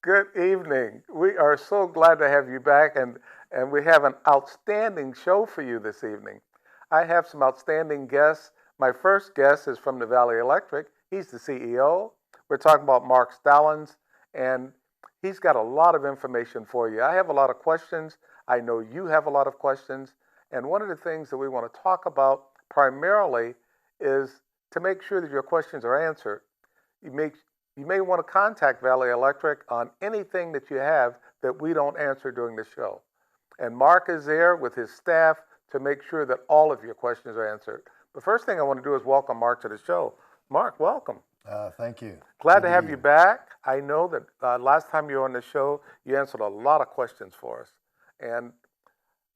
Good evening. We are so glad to have you back, and we have an outstanding show for you this evening. I have some outstanding guests. My first guest is from the Valley Electric. He's the CEO. We're talking about Mark Stallons, and he's got a lot of information for you. I have a lot of questions. I know you have a lot of questions. And one of the things that we want to talk about primarily is to make sure that your questions are answered. You make you may want to contact Valley Electric on anything that you have that we don't answer during the show. And Mark is there with his staff to make sure that all of your questions are answered. The first thing I want to do is welcome Mark to the show. Mark, welcome. Thank you. Glad Good to be have you here. back. I know that last time you were on the show, you answered a lot of questions for us. And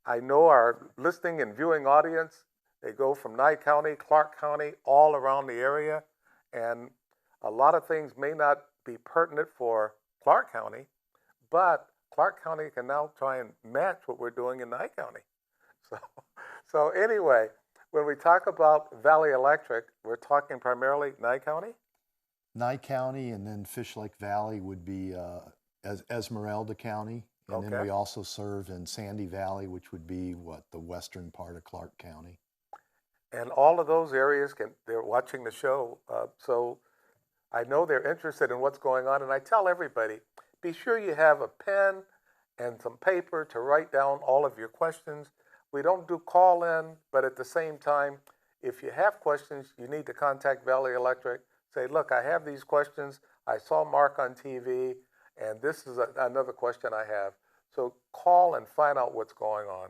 I know our listening and viewing audience, they go from Nye County, Clark County, all around the area. And a lot of things may not be pertinent for Clark County, but Clark County can now try and match what we're doing in Nye County. So, so anyway, when we talk about Valley Electric, we're talking primarily Nye County. Nye County and then Fish Lake Valley would be Esmeralda County. And then Okay. we also serve in Sandy Valley, which would be the western part of Clark County. And all of those areas they're watching the show. So I know they're interested in what's going on. And I tell everybody, be sure you have a pen and some paper to write down all of your questions. We don't do call in, but at the same time, if you have questions, you need to contact Valley Electric. Say, look, I have these questions. I saw Mark on TV, and this is another question I have. So call and find out what's going on.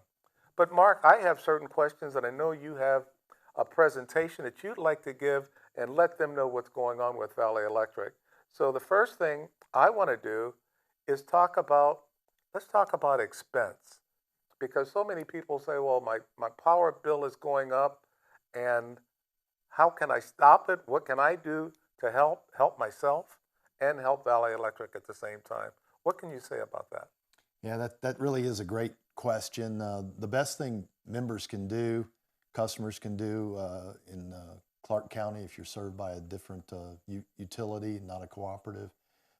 But Mark, I have certain questions, and I know you have a presentation that you'd like to give and let them know what's going on with Valley Electric. So the first thing I want to do is let's talk about expense. Because so many people say, well, my power bill is going up, and how can I stop it? What can I do to help myself and help Valley Electric at the same time? What can you say about that? Yeah, that really is a great question. The best thing members can do, customers can do in Clark County, if you're served by a different utility, not a cooperative,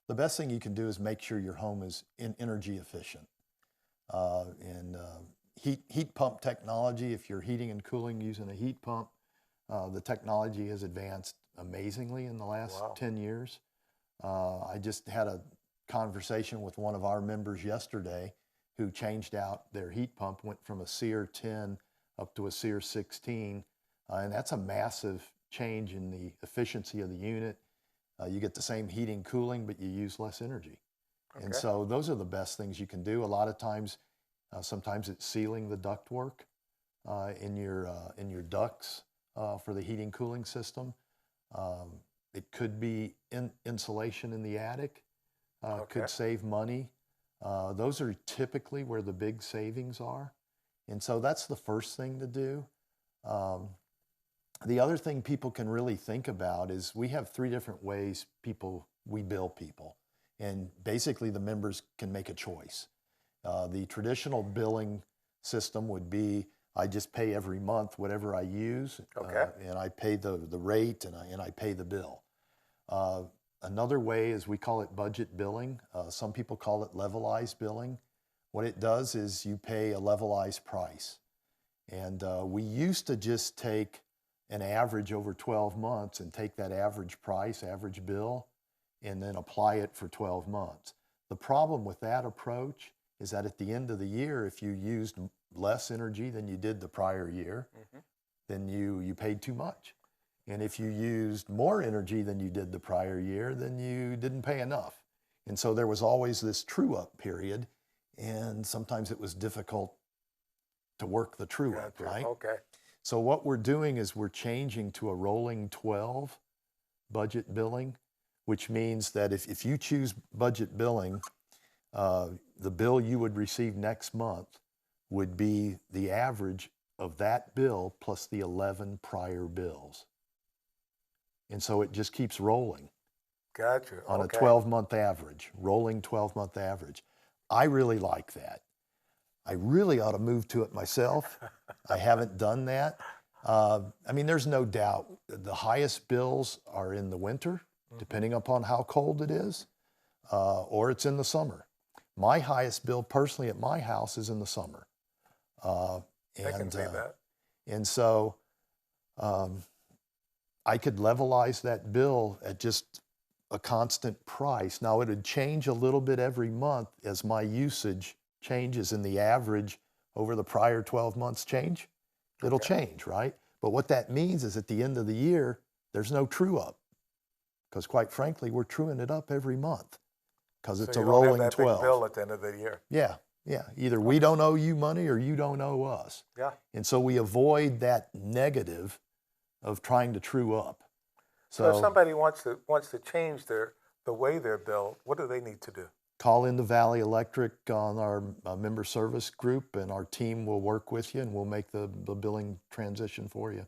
the best thing you can do is make sure your home is energy efficient. And heat pump technology, if you're heating and cooling using a heat pump, the technology has advanced amazingly in the last Wow. 10 years. I just had a conversation with one of our members yesterday who changed out their heat pump, went from a SEER 10 up to a SEER 16, and that's a massive change in the efficiency of the unit. You get the same heating, cooling, but you use less energy. And Okay. so those are the best things you can do. A lot of times, sometimes it's sealing the ductwork in your ducts for the heating cooling system. It could be insulation in the attic. Okay. Could save money. Those are typically where the big savings are. And so that's the first thing to do. The other thing people can really think about is we have 3 different ways we bill people. And basically the members can make a choice. The traditional billing system would be I just pay every month whatever I use, Okay. and I pay the rate and I pay the bill. Another way is we call it budget billing. Some people call it levelized billing. What it does is you pay a levelized price. And we used to just take an average over 12 months and take that average price, average bill, and then apply it for 12 months. The problem with that approach is that at the end of the year, if you used less energy than you did the prior year, then you paid too much. And if you used more energy than you did the prior year, then you didn't pay enough. And so there was always this true-up period, and sometimes it was difficult to work the true-up, Gotcha. right? Okay. So what we're doing is we're changing to a rolling 12 budget billing, which means that if you choose budget billing, the bill you would receive next month would be the average of that bill plus the 11 prior bills. And so it just keeps rolling Gotcha. on Okay. a 12-month average, rolling 12-month average. I really like that. I really ought to move to it myself. I haven't done that. I mean, there's no doubt the highest bills are in the winter, depending upon how cold it is. or it's in the summer. My highest bill personally at my house is in the summer. I can see that. And so I could levelize that bill at just a constant price. Now, it would change a little bit every month as my usage changes and the average over the prior 12 months change. It'll change, right? But what that means is at the end of the year, there's no true up. Because quite frankly, we're truing it up every month because it's a rolling 12. So you don't have that big bill at the end of the year. Yeah, yeah. Either we don't owe you money or you don't owe us. Yeah. And so we avoid that negative of trying to true up. So if somebody wants to change the way they're billed, what do they need to do? Call into Valley Electric on our member service group, and our team will work with you, and we'll make the billing transition for you.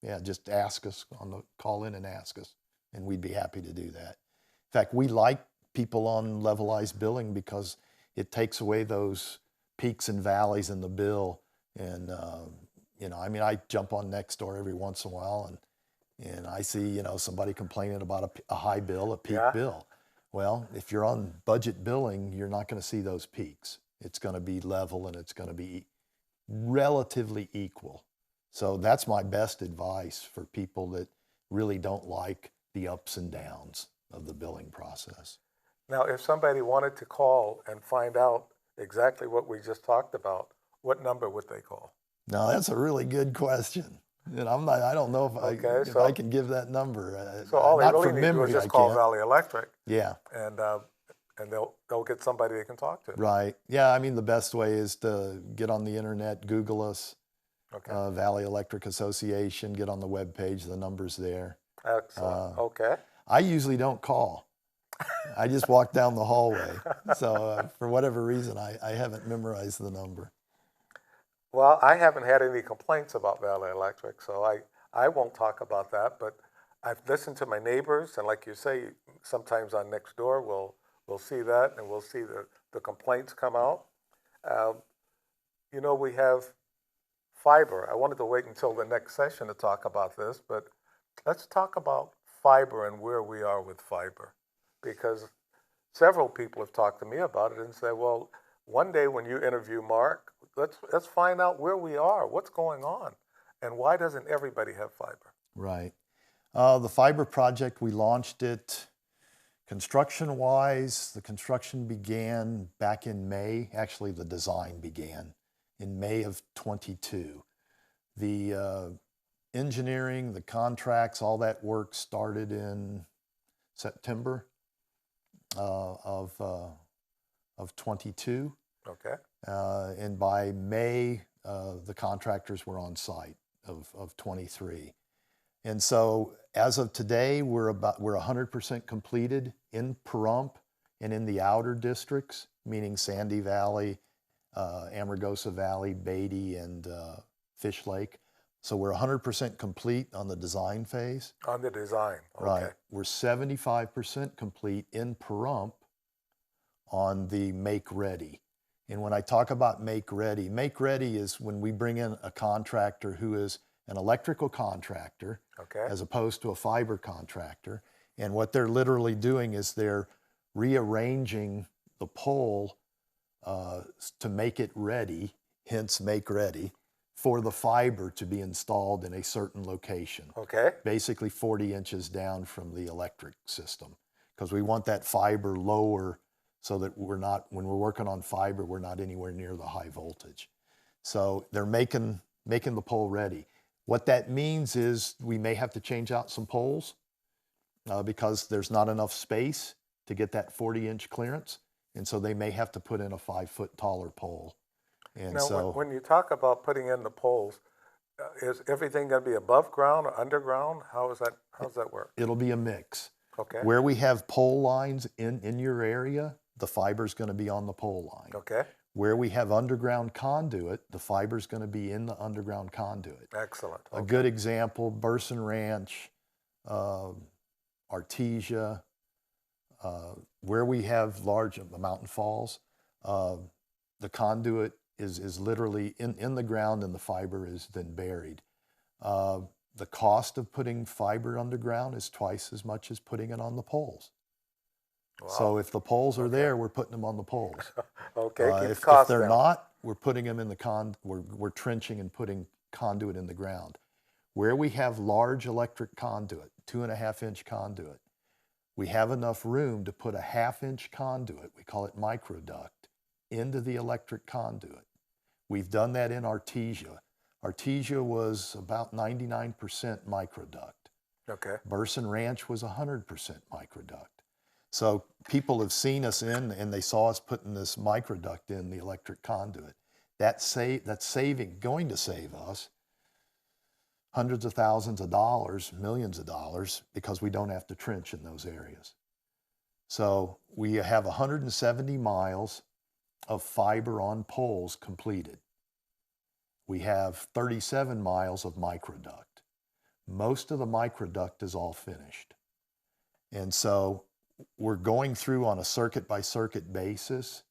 Yeah, just ask us call in and ask us, and we'd be happy to do that. In fact, we like people on levelized billing because it takes away those peaks and valleys in the bill. And I mean, I jump on Nextdoor every once in a while, and I see somebody complaining about a high bill, a peak bill. Well, if you're on budget billing, you're not going to see those peaks. It's going to be level and it's going to be relatively equal. So that's my best advice for people that really don't like the ups and downs of the billing process. Now, if somebody wanted to call and find out exactly what we just talked about, what number would they call? Now, that's a really good question. And I don't know if I can give that number. So all they really need to do is just call Valley Electric. Yeah. And they'll get somebody they can talk to. Right. Yeah, I mean, the best way is to get on the internet, Google us, Valley Electric Association, get on the webpage, the number's there. Excellent. Okay. I usually don't call. I just walk down the hallway. So for whatever reason, I haven't memorized the number. Well, I haven't had any complaints about Valley Electric, so I won't talk about that. But I've listened to my neighbors, and like you say, sometimes on Nextdoor we'll see that, and we'll see the complaints come out. We have fiber. I wanted to wait until the next session to talk about this, but let's talk about fiber and where we are with fiber, because several people have talked to me about it and said, well, one day when you interview Mark, let's find out where we are, what's going on, and why doesn't everybody have fiber? Right. The fiber project, we launched it construction-wise. The construction began back in May. Actually, the design began in May of 22. The engineering, the contracts, all that work started in September of 22. Okay. And by May, the contractors were on site of 23. And so as of today, we're 100% completed in Pahrump and in the outer districts, meaning Sandy Valley, Amargosa Valley, Beatty, and Fish Lake. So we're 100% complete on the design phase. On the design, okay. Right. We're 75% complete in Pahrump on the make ready. And when I talk about make ready is when we bring in a contractor who is an electrical contractor, as opposed to a fiber contractor. And what they're literally doing is they're rearranging the pole to make it ready, hence make ready, for the fiber to be installed in a certain location. Okay. Basically 40 inches down from the electric system, because we want that fiber lower so that when we're working on fiber, we're not anywhere near the high voltage. So they're making the pole ready. What that means is we may have to change out some poles because there's not enough space to get that 40-inch clearance. And so they may have to put in a 5-foot taller pole. And now, so when you talk about putting in the poles, is everything going to be above ground or underground? How does that work? It'll be a mix. Okay. Where we have pole lines in your area, the fiber's going to be on the pole line. Okay. Where we have underground conduit, the fiber's going to be in the underground conduit. Excellent. Okay. A good example, Burson Ranch, Artesia, where we have large mountain falls, the conduit is literally in the ground and the fiber is then buried. The cost of putting fiber underground is twice as much as putting it on the poles. So if the poles are there, we're putting them on the poles. Okay, keep the If costs they're down. not, we're putting them in the we're trenching and putting conduit in the ground. Where we have large electric conduit, 2.5-inch conduit, we have enough room to put a 1/2-inch conduit, we call it microduct, into the electric conduit. We've done that in Artesia. Artesia was about 99% microduct. Okay. Burson Ranch was 100% microduct. So people have seen us in, and they saw us putting this microduct in the electric conduit. That's going to save us hundreds of thousands of dollars, millions of dollars, because we don't have to trench in those areas. So we have 170 miles of fiber on poles completed. We have 37 miles of microduct. Most of the microduct is all finished. And so we're going through on a circuit by circuit basis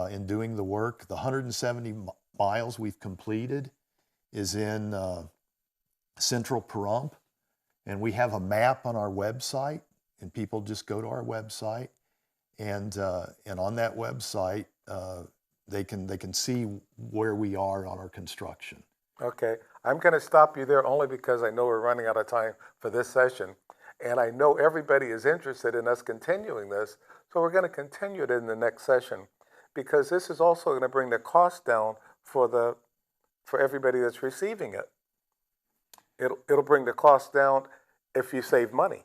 in doing the work. The 170 miles we've completed is in central Pahrump, and we have a map on our website, and people just go to our website, and on that website they can see where we are on our construction. Okay, I'm going to stop you there only because I know we're running out of time for this session, and I know everybody is interested in us continuing this, so we're going to continue it in the next session, because this is also going to bring the cost down for everybody that's receiving it. It'll bring the cost down if you save money.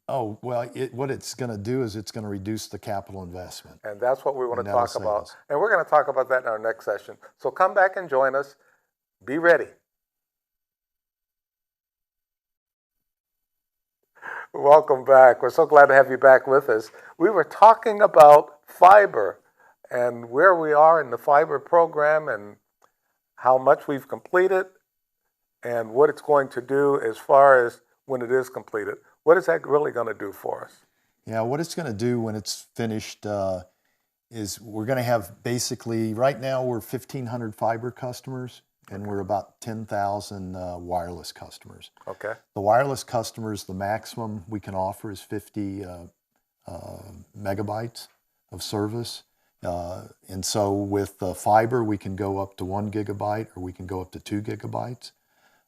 Oh, well, what it's going to do is it's going to reduce the capital investment. And that's what we want to that'll talk save about. us. And we're going to talk about that in our next session. So come back and join us. Be ready. Welcome back. We're so glad to have you back with us. We were talking about fiber and where we are in the fiber program and how much we've completed and what it's going to do as far as when it is completed. What is that really going to do for us? Yeah, what it's going to do when it's finished is we're going to have basically, right now we're 1,500 fiber customers, and we're about 10,000 wireless customers. Okay. The wireless customers, the maximum we can offer is 50 megabytes of service. And so with fiber, we can go up to 1 gigabyte, or we can go up to 2 gigabytes.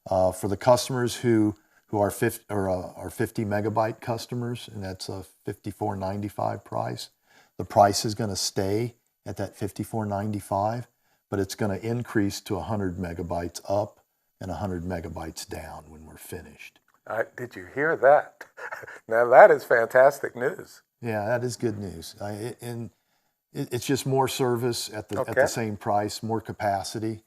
For the customers who are 50 megabyte customers, and that's a $54.95 price, the price is going to stay at that $54.95, but it's going to increase to 100 megabytes up and 100 megabytes down when we're finished. Did you hear that? Now that is fantastic news. Yeah, that is good news. And it's just more service at the same price, more capacity.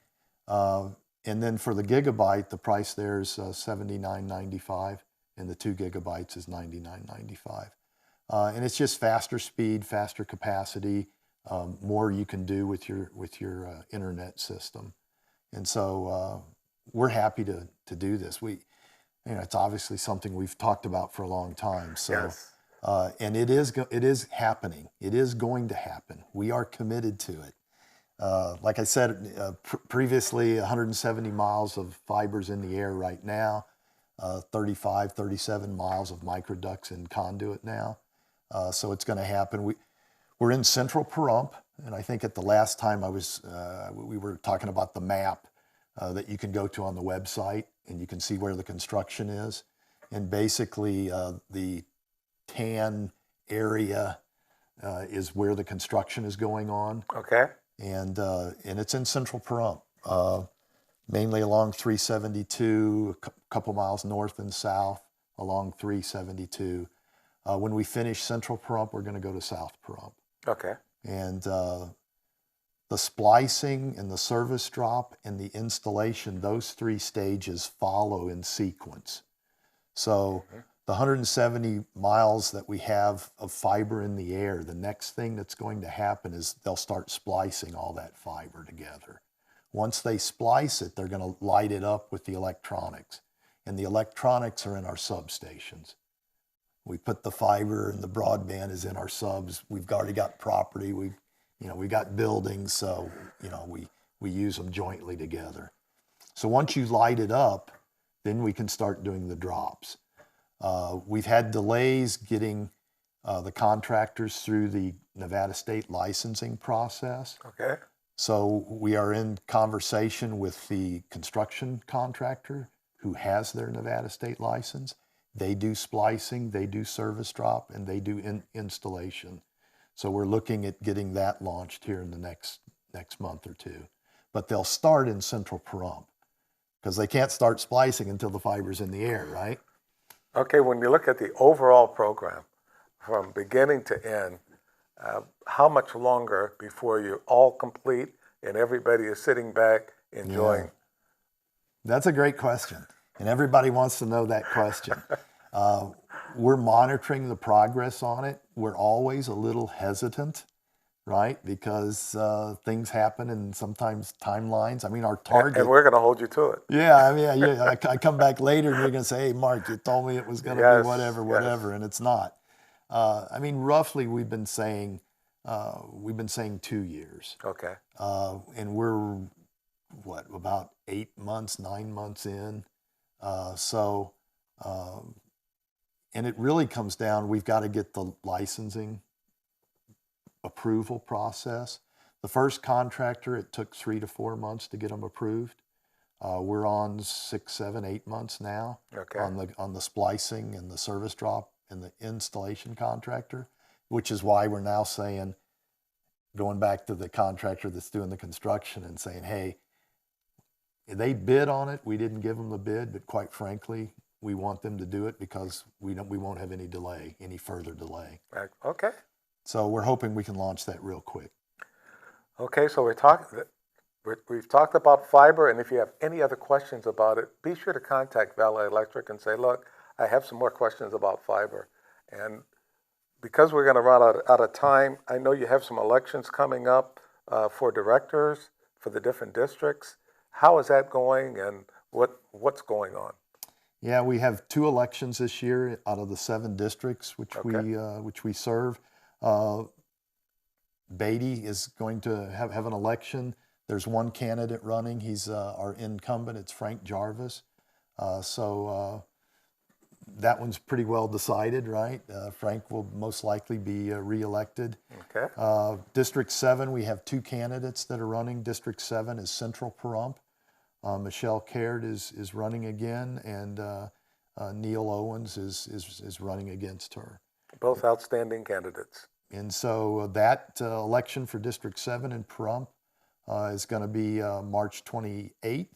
And then for the gigabyte, the price there is $79.95, and the 2 gigabytes is $99.95. And it's just faster speed, faster capacity, more you can do with your internet system. And so we're happy to do this. It's obviously something we've talked about for a long time. So, yes. And it is happening. It is going to happen. We are committed to it. Like I said previously, 170 miles of fibers in the air right now, 37 miles of microducts and conduit now. So it's going to happen. We're in central Pahrump, and I think at the last time we were talking about the map that you can go to on the website, and you can see where the construction is. And basically the tan area is where the construction is going on. Okay. And it's in central Pahrump, mainly along 372, a couple miles north and south along 372. When we finish central Pahrump, we're going to go to South Pahrump. Okay. And the splicing and the service drop and the installation, those 3 stages follow in sequence. So the 170 miles that we have of fiber in the air, the next thing that's going to happen is they'll start splicing all that fiber together. Once they splice it, they're going to light it up with the electronics. And the electronics are in our substations. We put the fiber, and the broadband is in our subs. We've already got property. We got buildings, so we use them jointly together. So once you light it up, then we can start doing the drops. We've had delays getting the contractors through the Nevada State licensing process. Okay. So we are in conversation with the construction contractor who has their Nevada State license. They do splicing, they do service drop, and they do installation. So we're looking at getting that launched here in the next month or two. But they'll start in central Pahrump because they can't start splicing until the fiber's in the air, right? Okay, when you look at the overall program from beginning to end, how much longer before you're all complete and everybody is sitting back enjoying? Yeah. That's a great question, and everybody wants to know that question. We're monitoring the progress on it. We're always a little hesitant, right? Because things happen and sometimes timelines. I mean, our target. And we're going to hold you to it. Yeah, I mean, yeah, I come back later and you're going to say, hey, Mark, you told me it was going to Yes, be whatever, and it's not. I mean, roughly we've been saying 2 years. Okay. And we're, about 9 months in. And it really comes down, we've got to get the licensing approval process. The first contractor, it took 3 to 4 months to get them approved. We're on 6, 7, 8 months now. Okay. on the splicing and the service drop and the installation contractor, which is why we're now saying, going back to the contractor that's doing the construction and saying, hey, they bid on it. We didn't give them the bid, but quite frankly, we want them to do it because we won't have any further delay. Right. Okay. So we're hoping we can launch that real quick. Okay, so we've talked about fiber, and if you have any other questions about it, be sure to contact Valley Electric and say, look, I have some more questions about fiber. And because we're going to run out of time, I know you have some elections coming up for directors for the different districts. How is that going, and what's going on? Yeah, we have 2 elections this year out of the 7 districts which we serve. Beatty is going to have an election. There's one candidate running. He's our incumbent. It's Frank Jarvis. So that one's pretty well decided, right? Frank will most likely be reelected. Okay. District 7, we have 2 candidates that are running. District 7 is Central Pahrump. Michelle Caird is running again, and Neil Owens is running against her. Both outstanding candidates. And so that election for District 7 in Pahrump is going to be March 28th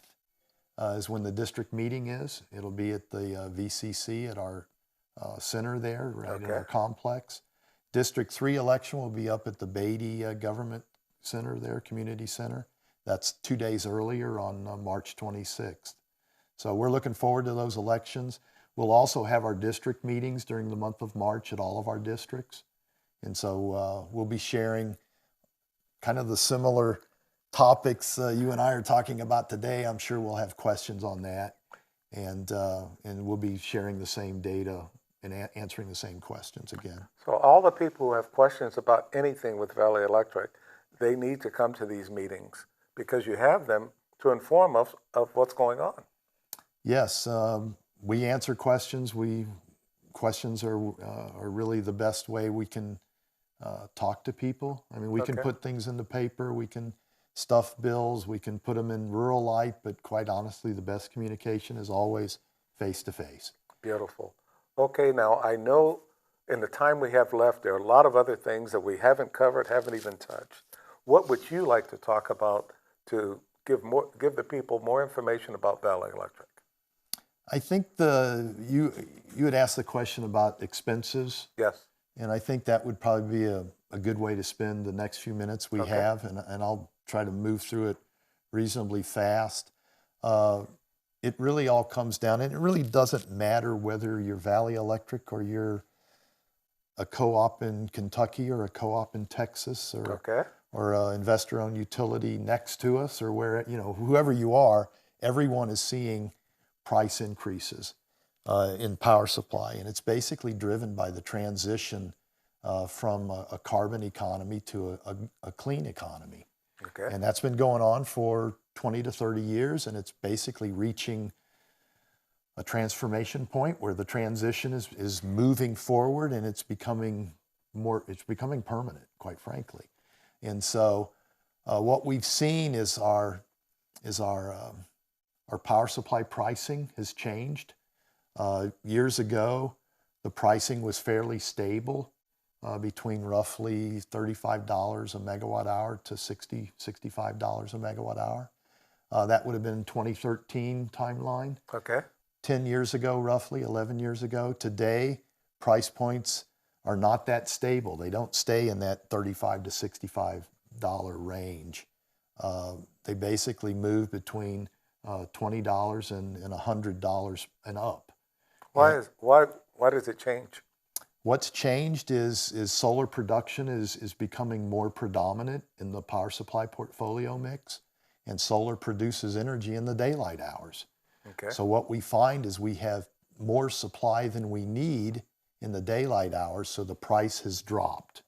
is when the district meeting is. It'll be at the VCC at our center there, right in our complex. District 3 election will be up at the Beatty Government Center there, Community Center. That's 2 days earlier on March 26th. So we're looking forward to those elections. We'll also have our district meetings during the month of March at all of our districts. And so we'll be sharing kind of the similar topics you and I are talking about today. I'm sure we'll have questions on that. And we'll be sharing the same data and answering the same questions again. So all the people who have questions about anything with Valley Electric, they need to come to these meetings, because you have them to inform us of what's going on. Yes, we answer questions. Questions are really the best way we can talk to people. I mean, we can put things in the paper, we can stuff bills, we can put them in rural light, but quite honestly, the best communication is always face-to-face. Beautiful. Okay, now I know in the time we have left, there are a lot of other things that we haven't covered, haven't even touched. What would you like to talk about to give the people more information about Valley Electric? I think you had asked the question about expenses. Yes. And I think that would probably be a good way to spend the next few minutes we have, and I'll try to move through it reasonably fast. It really all comes down, and it really doesn't matter whether you're Valley Electric or you're a co-op in Kentucky or a co-op in Texas or an investor-owned utility next to us, or whoever you are, everyone is seeing price increases in power supply, and it's basically driven by the transition from a carbon economy to a clean economy. Okay. And that's been going on for 20 to 30 years, and it's basically reaching a transformation point where the transition is moving forward, and it's becoming permanent, quite frankly. And so what we've seen is our power supply pricing has changed. Years ago, the pricing was fairly stable, between roughly $35 a megawatt hour to $65 a megawatt hour. That would have been 2013 timeline. Okay. 10 years ago, roughly 11 years ago. Today, price points are not that stable. They don't stay in that $35 to $65 range. They basically move between $20 and $100 and up. Why does it change? What's changed is solar production is becoming more predominant in the power supply portfolio mix, and solar produces energy in the daylight hours. Okay. So what we find is we have more supply than we need in the daylight hours, so the price has dropped.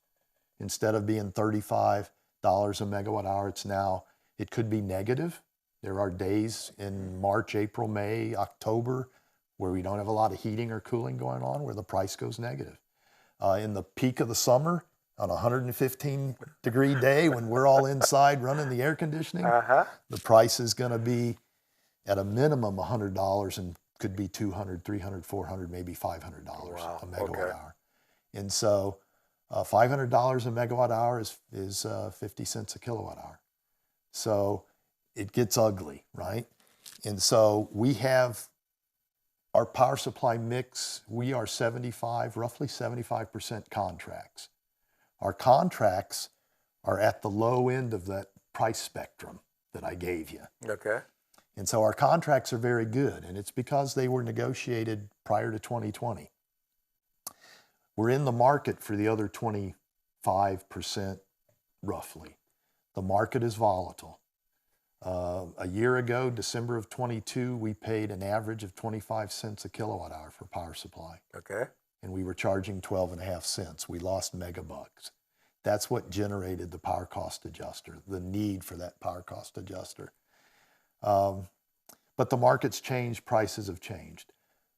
Instead of being $35 a megawatt hour, it could be negative. There are days in March, April, May, October where we don't have a lot of heating or cooling going on, where the price goes negative. In the peak of the summer, on a 115-degree day when we're all inside running the air conditioning, the price is going to be at a minimum $100 and could be $200, $300, $400, maybe $500 a megawatt hour. And so $500 a megawatt hour is 50 cents a kilowatt hour. So it gets ugly, right? And so we have our power supply mix, we are roughly 75% contracts. Our contracts are at the low end of that price spectrum that I gave you. Okay. And so our contracts are very good, and it's because they were negotiated prior to 2020. We're in the market for the other 25%, roughly. The market is volatile. A year ago, December of 22, we paid an average of 25 cents a kilowatt hour for power supply. Okay. And we were charging 12.5 cents. We lost megabucks. That's what generated the power cost adjuster, the need for that power cost adjuster. But the market's changed, prices have changed.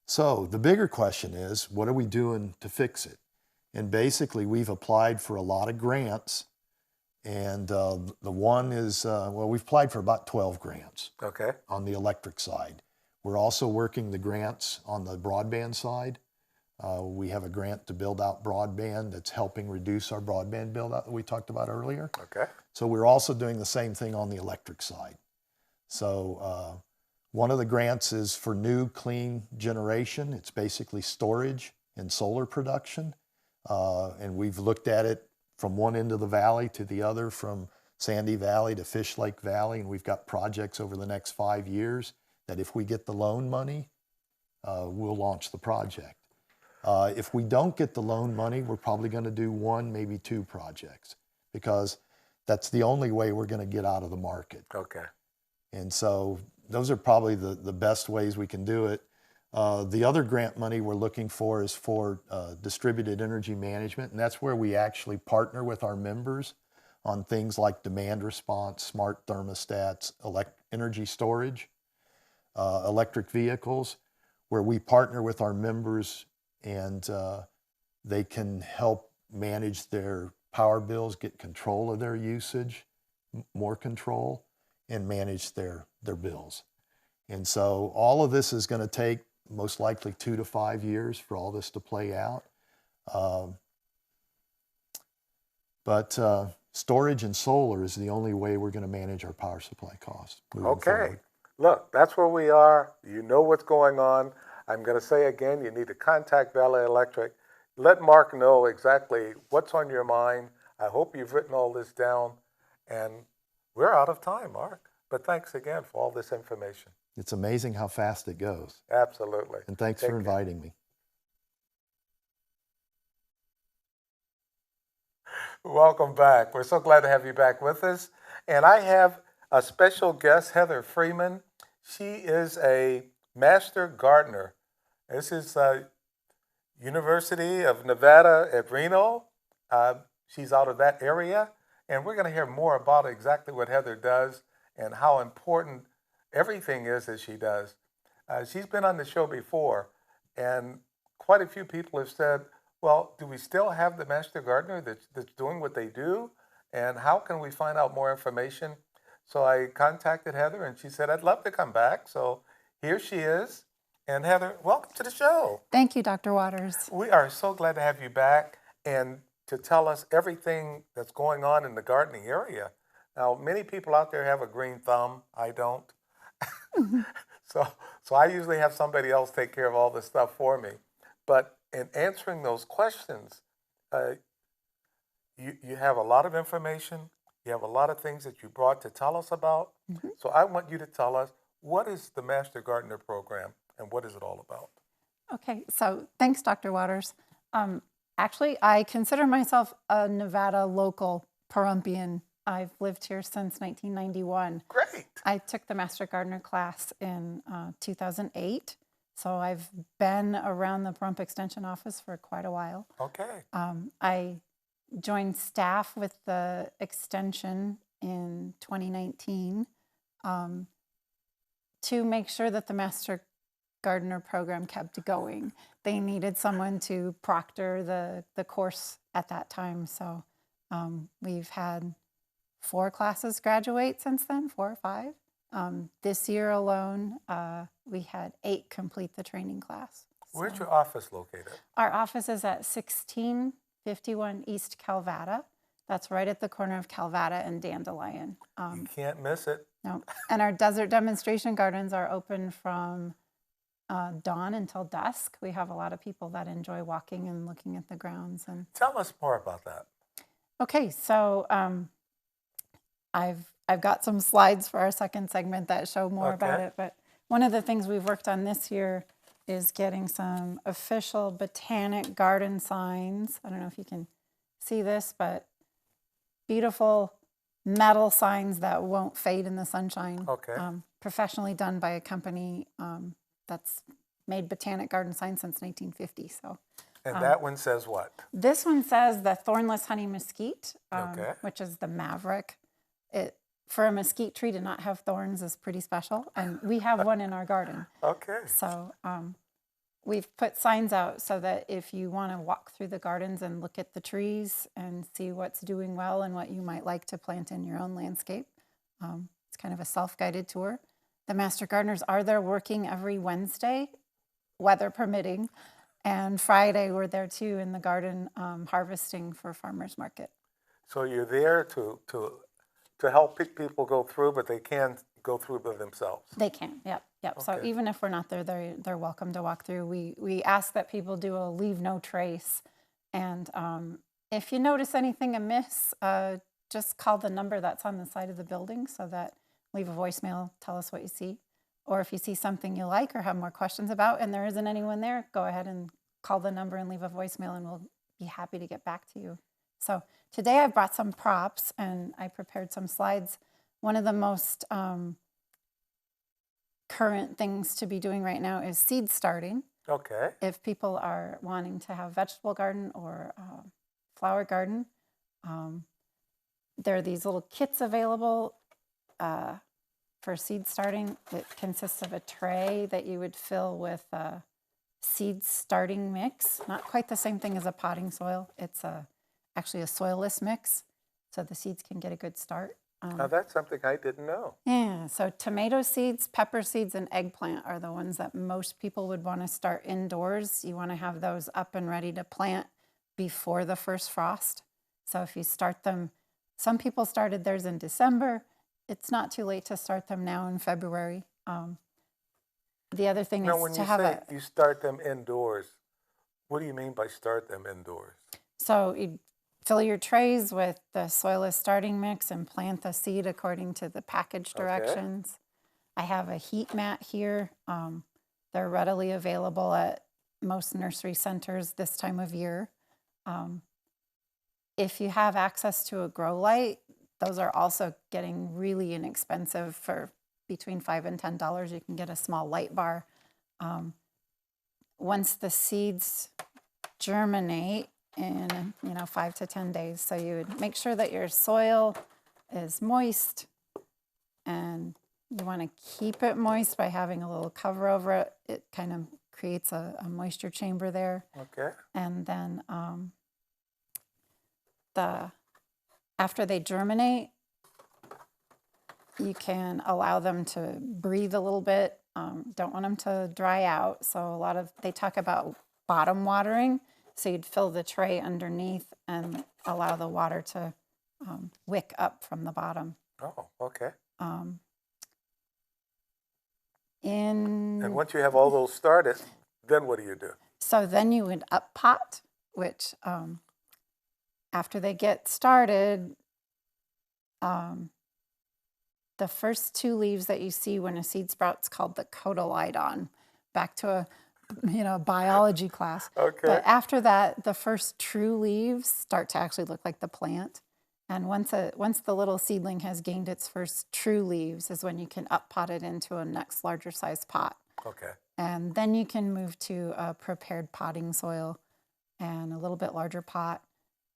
So the bigger question is, what are we doing to fix it? And basically, we've applied for a lot of grants. And the one is, we've applied for about 12 grants. Okay. On the electric side. We're also working the grants on the broadband side. We have a grant to build out broadband that's helping reduce our broadband build out that we talked about earlier. Okay. So we're also doing the same thing on the electric side. So one of the grants is for new clean generation. It's basically storage and solar production. And we've looked at it from one end of the valley to the other, from Sandy Valley to Fish Lake Valley, and we've got projects over the next 5 years that if we get the loan money, we'll launch the project. If we don't get the loan money, we're probably going to do one, maybe two projects, because that's the only way we're going to get out of the market. Okay. And so those are probably the best ways we can do it. The other grant money we're looking for is for distributed energy management, and that's where we actually partner with our members on things like demand response, smart thermostats, energy storage, electric vehicles, where we partner with our members and they can help manage their power bills, get control of their usage, more control, and manage their bills. And so all of this is going to take most likely 2 to 5 years for all this to play out. But storage and solar is the only way we're going to manage our power supply costs. Okay. Forward. Look, that's where we are. You know what's going on. I'm going to say again, you need to contact Valley Electric. Let Mark know exactly what's on your mind. I hope you've written all this down. And we're out of time, Mark. But thanks again for all this information. It's amazing how fast it goes. Absolutely. And thanks for inviting me. Welcome back. We're so glad to have you back with us. And I have a special guest, Heather Freeman. She is a master gardener. This is University of Nevada at Reno. She's out of that area. And we're going to hear more about exactly what Heather does and how important everything is that she does. She's been on the show before, and quite a few people have said, well, do we still have the master gardener that's doing what they do? And how can we find out more information? So I contacted Heather, and she said, I'd love to come back. So here she is. And Heather, welcome to the show. Thank you, Dr. Waters. We are so glad to have you back and to tell us everything that's going on in the gardening area. Now, many people out there have a green thumb. I don't. So I usually have somebody else take care of all this stuff for me. But in answering those questions, you have a lot of information. You have a lot of things that you brought to tell us about. So I want you to tell us, what is the Master Gardener Program and what is it all about? Okay, so thanks, Dr. Waters. Actually, I consider myself a Nevada local Pahrumpian. I've lived here since 1991. Great. I took the Master Gardener class in 2008. So I've been around the Pahrump Extension Office for quite a while. Okay. I joined staff with the extension in 2019 to make sure that the Master Gardener program kept going. They needed someone to proctor the course at that time. So we've had 4 classes graduate since then, 4 or 5. This year alone, we had 8 complete the training class. Where's your office located? Our office is at 1651 East Calvada. That's right at the corner of Calvada and Dandelion. You can't miss it. No. And our desert demonstration gardens are open from dawn until dusk. We have a lot of people that enjoy walking and looking at the grounds. And Tell us more about that. okay, so I've got some slides for our second segment that show more about it. But one of the things we've worked on this year is getting some official botanic garden signs. I don't know if you can see this, but beautiful metal signs that won't fade in the sunshine. Okay. Professionally done by a company that's made botanic garden signs since 1950. So. And that one says what? This one says the thornless honey mesquite, which is the maverick. For a mesquite tree to not have thorns is pretty special, and we have one in our garden. Okay. So we've put signs out so that if you want to walk through the gardens and look at the trees and see what's doing well and what you might like to plant in your own landscape, it's kind of a self-guided tour. The Master Gardeners are there working every Wednesday, weather permitting, and Friday we're there too in the garden harvesting for farmers market. So you're there to help people go through, but they can go through by themselves. They can, yep. Okay. So even if we're not there, they're welcome to walk through. We ask that people do a leave no trace. And if you notice anything amiss, just call the number that's on the side of the building so that leave a voicemail, tell us what you see. Or if you see something you like or have more questions about and there isn't anyone there, go ahead and call the number and leave a voicemail and we'll be happy to get back to you. So today I've brought some props and I prepared some slides. One of the most current things to be doing right now is seed starting. Okay. If people are wanting to have vegetable garden or flower garden, there are these little kits available for seed starting. It consists of a tray that you would fill with seed starting mix. Not quite the same thing as a potting soil. It's actually a soilless mix, so the seeds can get a good start. Now that's something I didn't know. Yeah, so tomato seeds, pepper seeds, and eggplant are the ones that most people would want to start indoors. You want to have those up and ready to plant before the first frost. So if you start them, some people started theirs in December. It's not too late to start them now in February. The other thing is to have when you start them indoors, what do you mean by start them indoors? So you fill your trays with the soilless starting mix and plant the seed according to the package directions. I have a heat mat here. They're readily available at most nursery centers this time of year. If you have access to a grow light, those are also getting really inexpensive. For between $5 and $10, you can get a small light bar. Once the seeds germinate in 5 to 10 days, so you would make sure that your soil is moist and You want to keep it moist by having a little cover over it. It kind of creates a moisture chamber there. Okay. And then after they germinate, you can allow them to breathe a little bit. Don't want them to dry out. So they talk about bottom watering. So you'd fill the tray underneath and allow the water to wick up from the bottom. Oh, okay. And once you have all those started, then what do you do? So then you would up pot, which after they get started, the first 2 leaves that you see when a seed sprout's called the cotyledon. Back to a biology class. Okay. But after that, the first true leaves start to actually look like the plant. And once the little seedling has gained its first true leaves is when you can up pot it into a next larger size pot. Okay. And then you can move to a prepared potting soil and a little bit larger pot.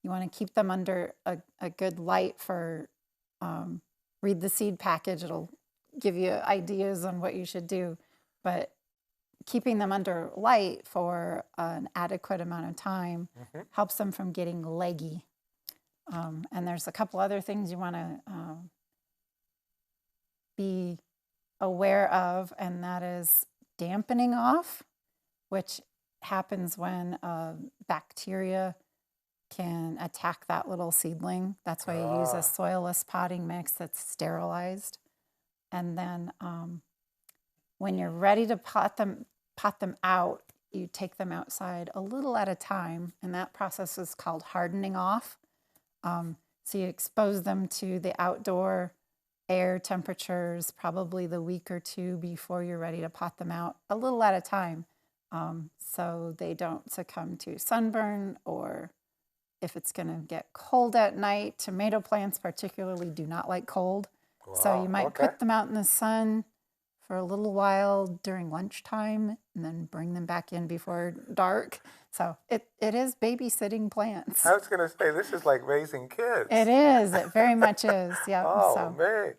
You want to keep them under a good light for, read the seed package. It'll give you ideas on what you should do. But keeping them under light for an adequate amount of time helps them from getting leggy. And there's a couple other things you want to be aware of, and that is dampening off, which happens when bacteria can attack that little seedling. That's why you use a soilless potting mix that's sterilized. And then when you're ready to pot them out, you take them outside a little at a time, and that process is called hardening off. So you expose them to the outdoor air temperatures probably the week or 2 before you're ready to pot them out, a little at a time, so they don't succumb to sunburn, or if it's going to get cold at night. Tomato plants particularly do not like cold. Wow. So you might put them out in the sun for a little while during lunchtime and then bring them back in before dark. So it is babysitting plants. I was going to say, this is like raising kids. It is. It very much is. Yeah. Oh, man.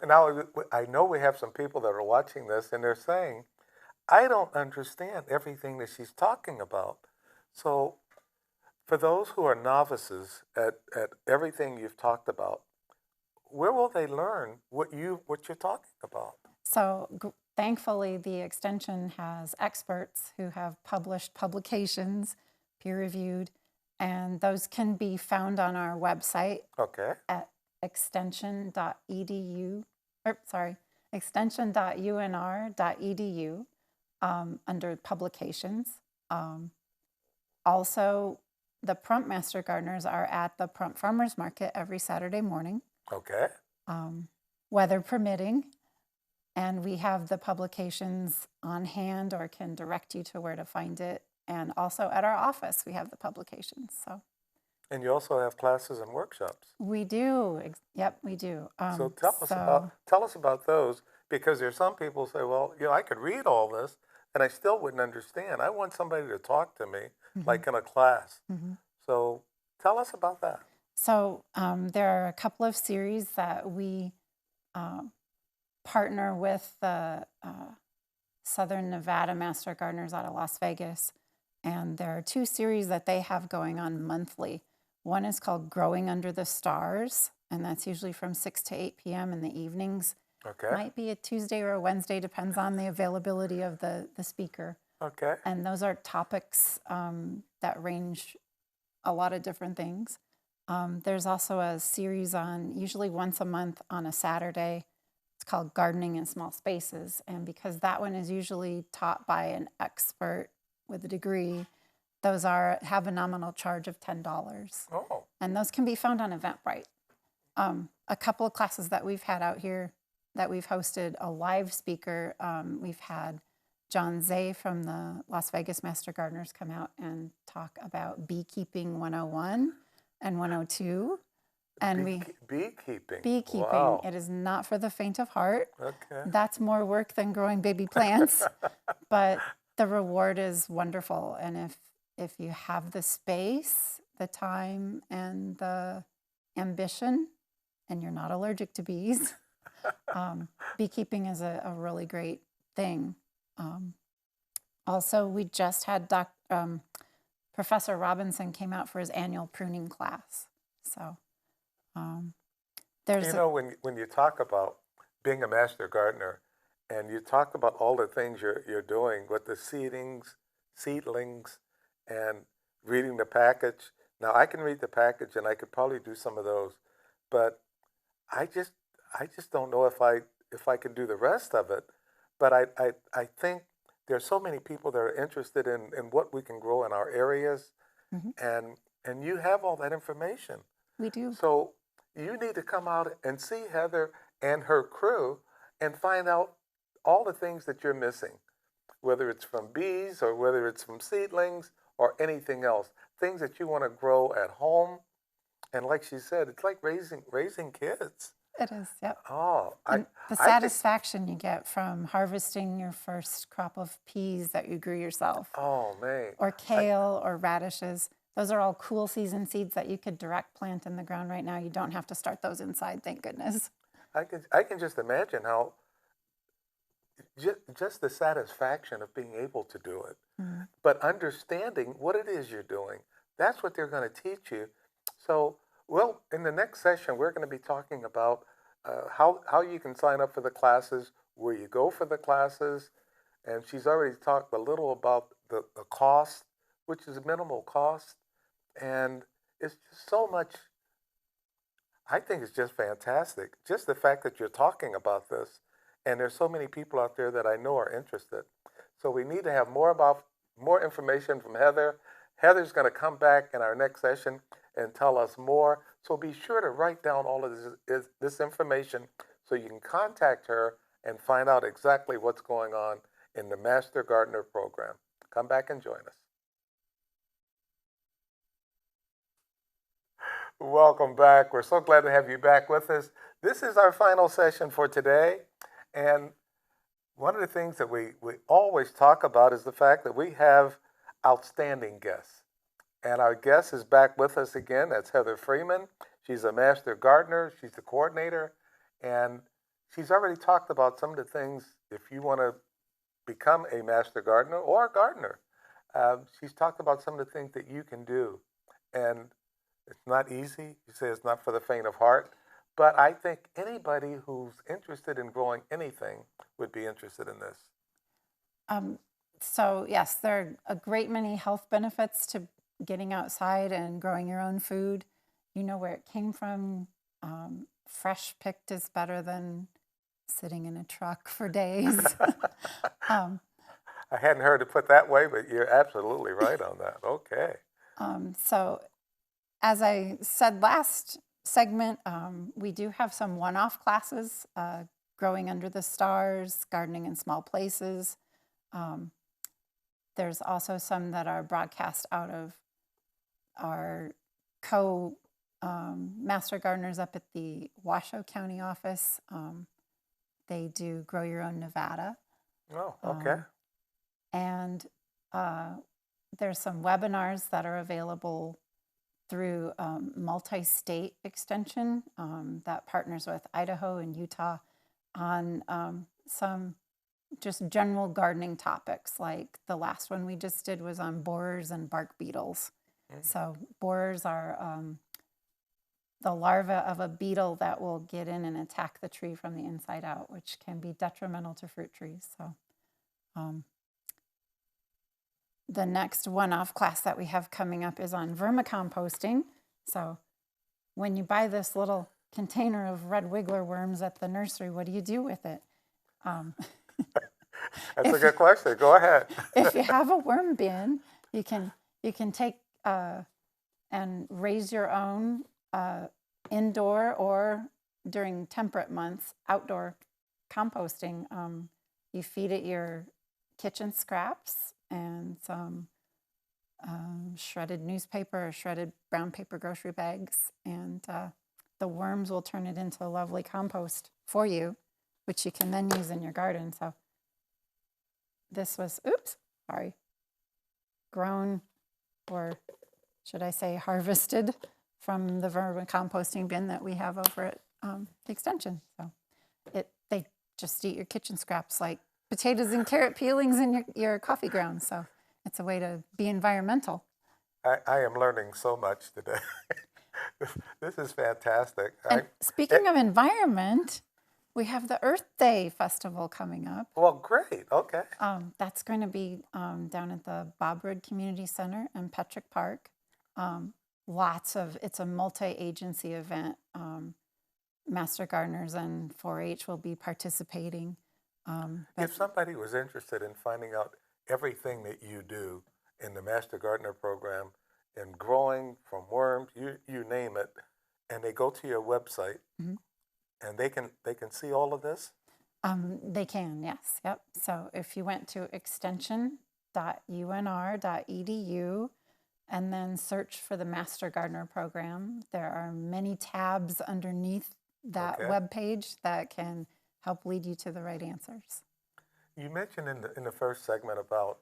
Now, I know we have some people that are watching this, and they're saying, I don't understand everything that she's talking about. So for those who are novices at everything you've talked about, where will they learn what you're talking about? So thankfully, the Extension has experts who have published publications, peer-reviewed, and those can be found on our website at extension.unr.edu under publications. Also, the Pahrump Master Gardeners are at the Pahrump Farmers Market every Saturday morning. Okay. Weather permitting. And we have the publications on hand or can direct you to where to find it. And also at our office, we have the publications. So. And you also have classes and workshops. We do. Yep, we do. So tell us about those, because there's some people who say, well, I could read all this and I still wouldn't understand. I want somebody to talk to me, like in a class. So tell us about that. So there are a couple of series that we partner with the Southern Nevada Master Gardeners out of Las Vegas. And there are 2 series that they have going on monthly. One is called Growing Under the Stars, and that's usually from 6 to 8 p.m. in the evenings. Okay. Might be a Tuesday or a Wednesday, depends on the availability of the speaker. Okay. And those are topics that range a lot of different things. There's also a series on, usually once a month on a Saturday. It's called Gardening in Small Spaces. And because that one is usually taught by an expert with a degree, those have a nominal charge of $10. Oh. And those can be found on Eventbrite. A couple of classes that we've had out here that we've hosted a live speaker. We've had John Zay from the Las Vegas Master Gardeners come out and talk about beekeeping 101 and 102. And beekeeping. Wow. It is not for the faint of heart. Okay. That's more work than growing baby plants, but the reward is wonderful. And if you have the space, the time, and the ambition, and you're not allergic to bees, Beekeeping is a really great thing. Also, we just had Professor Robinson came out for his annual pruning class. So there's You know, when you talk about being a master gardener, and you talk about all the things you're doing with the seedlings, and reading the package. Now I can read the package, and I could probably do some of those, but I just I just don't know if I can do the rest of it. But I think there's so many people that are interested in what we can grow in our areas, Mhm. and you have all that information. We do. So you need to come out and see Heather and her crew and find out all the things that you're missing, whether it's from bees or whether it's from seedlings or anything else, things that you want to grow at home. And like she said, it's like raising kids. It is, yep. Oh, And the I think, satisfaction you get from harvesting your first crop of peas that you grew yourself, oh man, or kale or radishes. Those are all cool season seeds that you could direct plant in the ground right now. You don't have to start those inside, thank goodness. I can just imagine how just the satisfaction of being able to do it, Mm. but understanding what it is you're doing. That's what they're going to teach you. So, well, in the next session, we're going to be talking about how you can sign up for the classes, where you go for the classes, and she's already talked a little about the cost, which is minimal cost, and it's just so much. I think it's just fantastic. Just the fact that you're talking about this, and there's so many people out there that I know are interested. So we need to have more information from Heather. Heather's going to come back in our next session and tell us more. So be sure to write down all of this information so you can contact her and find out exactly what's going on in the Master Gardener program. Come back and join us. Welcome back. We're so glad to have you back with us. This is our final session for today. And one of the things that we always talk about is the fact that we have outstanding guests. And our guest is back with us again. That's Heather Freeman. She's a master gardener. She's the coordinator. And she's already talked about some of the things if you want to become a master gardener or a gardener. She's talked about some of the things that you can do. And it's not easy. You say it's not for the faint of heart. But I think anybody who's interested in growing anything would be interested in this. So yes, there are a great many health benefits to getting outside and growing your own food. You know where it came from. Fresh picked is better than sitting in a truck for days. I hadn't heard it put that way, but you're absolutely right on that. Okay. So as I said last segment, we do have some one-off classes, growing under the stars, gardening in small places. There's also some that are broadcast out of our master gardeners up at the Washoe County office. They do Grow Your Own Nevada. Oh, okay. And there's some webinars that are available through Multi-State Extension that partners with Idaho and Utah on some just general gardening topics. Like the last one we just did was on borers and bark beetles. So borers are the larva of a beetle that will get in and attack the tree from the inside out, which can be detrimental to fruit trees. So the next one-off class that we have coming up is on vermicomposting. So when you buy this little container of red wiggler worms at the nursery, what do you do with it? That's a good question. Go ahead. If you have a worm bin, you can take and raise your own indoor or during temperate months outdoor composting. You feed it your kitchen scraps and some shredded newspaper or shredded brown paper grocery bags, and the worms will turn it into a lovely compost for you, which you can then use in your garden. So this was, grown, or should I say harvested from the vermicomposting bin that we have over at the extension. So they just eat your kitchen scraps like potatoes and carrot peelings in your coffee grounds. So it's a way to be environmental. I am learning so much today. This is fantastic. And speaking of environment, we have the Earth Day Festival coming up. Well, great. Okay. That's going to be down at the Bobrood Community Center in Petrick Park. It's a multi-agency event. Master gardeners and 4-H will be participating. If somebody was interested in finding out everything that you do in the Master Gardener program, in growing from worms, you name it, and they go to your website, and they can see all of this? They can, yes. Yep. So if you went to extension.unr.edu and then search for the Master Gardener program, there are many tabs underneath that web page that can help lead you to the right answers. You mentioned in the first segment about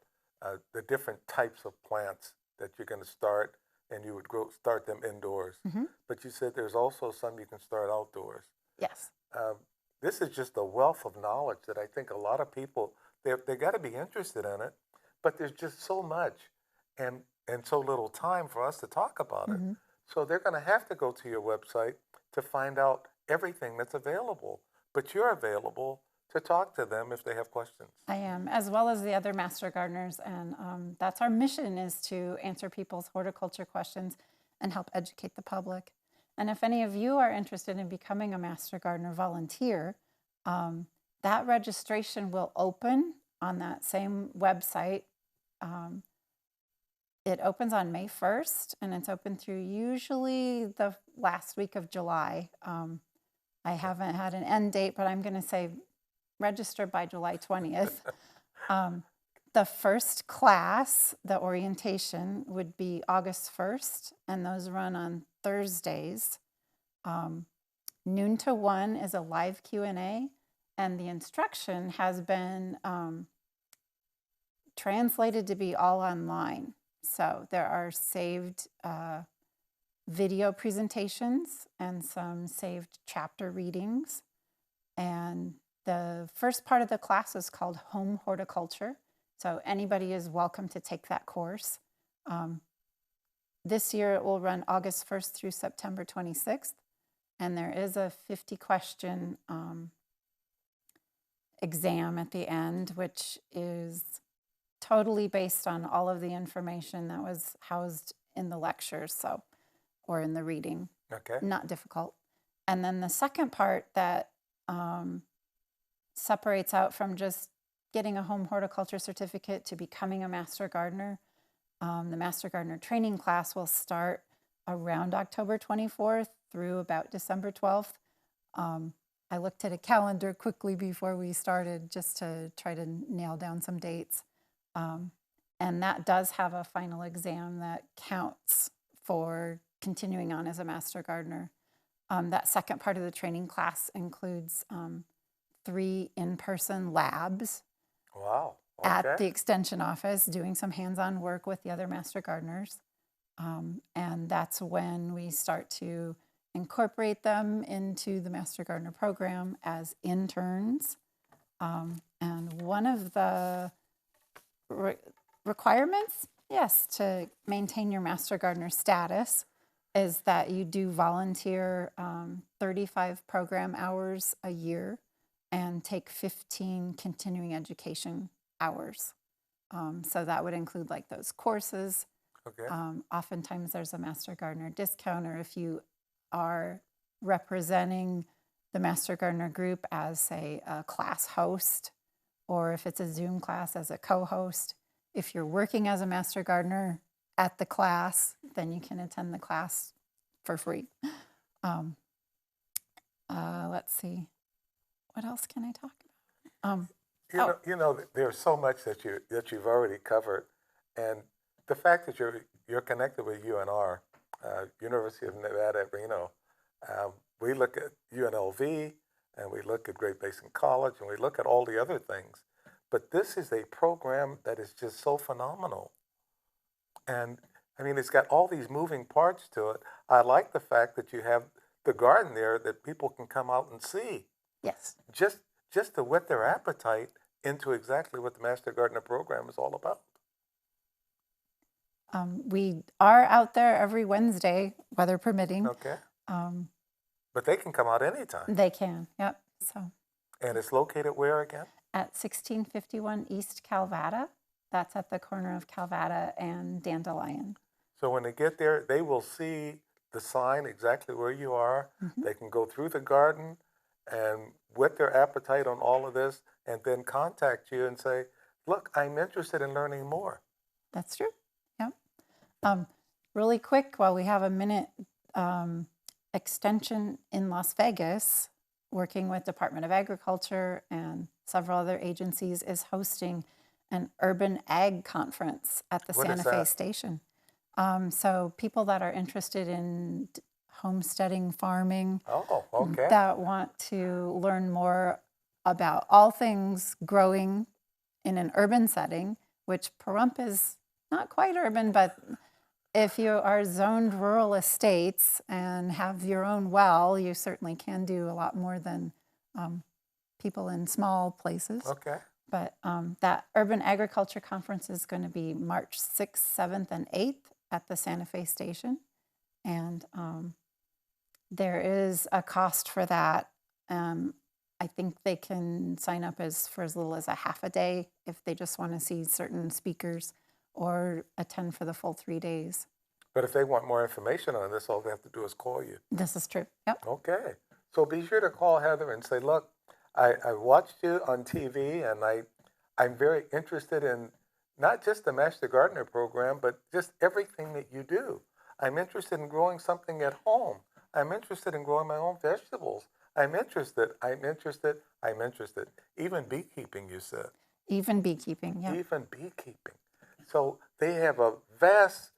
the different types of plants that you're going to start, and you would start them indoors. But you said there's also some you can start outdoors. Yes. This is just a wealth of knowledge that I think a lot of people, they got to be interested in it, but there's just so much and so little time for us to talk about it. So they're going to have to go to your website to find out everything that's available. But you're available to talk to them if they have questions. I am, as well as the other Master Gardeners, and that's our mission, is to answer people's horticulture questions and help educate the public. And if any of you are interested in becoming a Master Gardener volunteer, that registration will open on that same website. It opens on May 1st, and it's open through usually the last week of July. I haven't had an end date, but I'm going to say register by July 20th. The first class, the orientation, would be August 1st, and those run on Thursdays. Noon to 1 is a live Q&A, and the instruction has been translated to be all online. So there are saved video presentations and some saved chapter readings. And the first part of the class is called Home Horticulture. So anybody is welcome to take that course. This year it will run August 1st through September 26th. And there is a 50-question exam at the end, which is totally based on all of the information that was housed in the lectures, or in the reading. Okay. Not difficult. And then the second part that separates out from just getting a home horticulture certificate to becoming a Master Gardener. The Master Gardener training class will start around October 24th through about December 12th. I looked at a calendar quickly before we started just to try to nail down some dates. And that does have a final exam that counts for continuing on as a Master Gardener. That second part of the training class includes 3 in-person labs. Wow. Okay. At the extension office, doing some hands-on work with the other Master Gardeners. And that's when we start to incorporate them into the Master Gardener program as interns. And one of the requirements, yes, to maintain your Master Gardener status is that you do volunteer 35 program hours a year and take 15 continuing education hours. So that would include like those courses. Okay. Oftentimes there's a Master Gardener discount, or if you are representing the Master Gardener group as, say, a class host, or if it's a Zoom class as a co-host. If you're working as a Master Gardener at the class, then you can attend the class for free. Let's see. What else can I talk about? You know, there's so much that you've already covered, and the fact that you're connected with UNR, University of Nevada at Reno. We look at UNLV, and we look at Great Basin College, and we look at all the other things. But this is a program that is just so phenomenal. And I mean, it's got all these moving parts to it. I like the fact that you have the garden there that people can come out and see. Yes. just to whet their appetite into exactly what the Master Gardener program is all about. We are out there every Wednesday, weather permitting. Okay. Um, But they can come out anytime. they can, yep. So And it's located where again? at 1651 East Calvada. That's at the corner of Calvada and Dandelion. So when they get there, they will see the sign exactly where you are. Mm-hmm. They can go through the garden and whet their appetite on all of this and then contact you and say, look, I'm interested in learning more. That's true. Yep. Really quick, while we have a minute, Extension in Las Vegas, working with Department of Agriculture and several other agencies, is hosting an urban ag conference at the What is Santa Fe that? station. So people that are interested in homesteading, farming, Oh, okay. that want to learn more about all things growing in an urban setting, which Pahrump is not quite urban, but if you are zoned rural estates and have your own well, you certainly can do a lot more than people in small places. Okay. But that Urban Agriculture Conference is going to be March 6th, 7th, and 8th at the Santa Fe station. And there is a cost for that. I think they can sign up for as little as a half a day if they just want to see certain speakers, or attend for the full 3 days. But if they want more information on this, all they have to do is call you. This is true. Yep. Okay. So be sure to call Heather and say, look, I watched you on TV and I'm very interested in not just the Master Gardener program, but just everything that you do. I'm interested in growing something at home. I'm interested in growing my own vegetables. I'm interested. Even beekeeping, you said. Even beekeeping, yeah. Even beekeeping. So they have a vast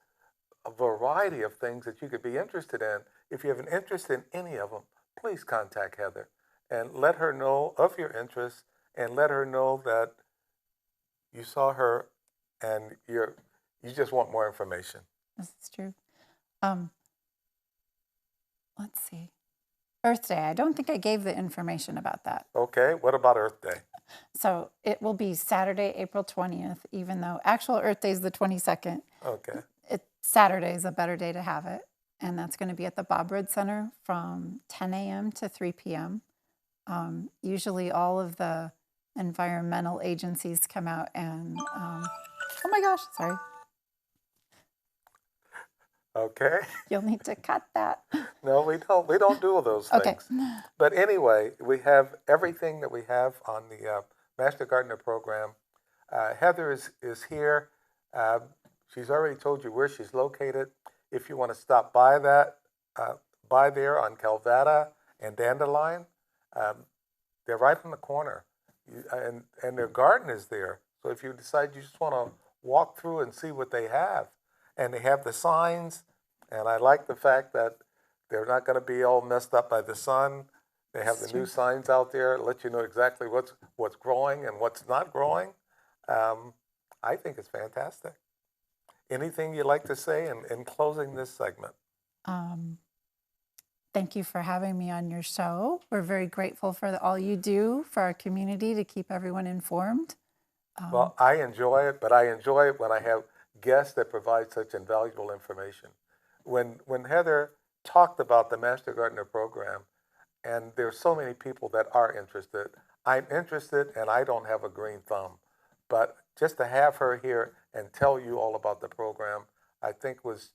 variety of things that you could be interested in. If you have an interest in any of them, please contact Heather and let her know of your interest and let her know that you saw her and you just want more information. This is true. Let's see. Earth Day. I don't think I gave the information about that. Okay, what about Earth Day? So it will be Saturday, April 20th, even though actual Earth Day is the 22nd. Okay. Saturday is a better day to have it. And that's going to be at the Bob Rood Center from 10 a.m. to 3 p.m. Usually all of the environmental agencies come out and, oh my gosh, sorry. Okay. You'll need to cut that. No, we don't. We don't do those things. Okay. But anyway, we have everything that we have on the Master Gardener program. Heather is here. She's already told you where she's located. If you want to stop by by there on Calvada and Dandelion, they're right on the corner, and their garden is there. So if you decide you just want to walk through and see what they have, and they have the signs, and I like the fact that they're not going to be all messed up by the sun. They have the new signs out there, let you know exactly what's growing and what's not growing. I think it's fantastic. Anything you'd like to say in closing this segment? Thank you for having me on your show. We're very grateful for all you do for our community to keep everyone informed. Well, I enjoy it, but I enjoy it when I have guests that provide such invaluable information. When Heather talked about the Master Gardener program, and there's so many people that are interested, I'm interested and I don't have a green thumb. But just to have her here and tell you all about the program, I think was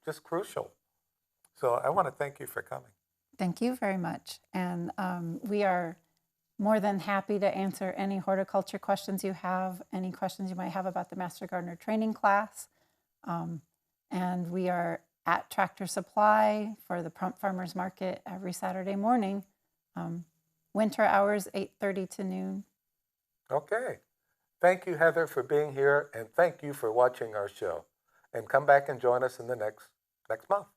just crucial. So I want to thank you for coming. Thank you very much. And we are more than happy to answer any horticulture questions you have, any questions you might have about the Master Gardener training class. And we are at Tractor Supply for the Pahrump Farmers Market every Saturday morning. Winter hours, 8:30 to noon. Okay. Thank you, Heather, for being here, and thank you for watching our show. And come back and join us in the next month.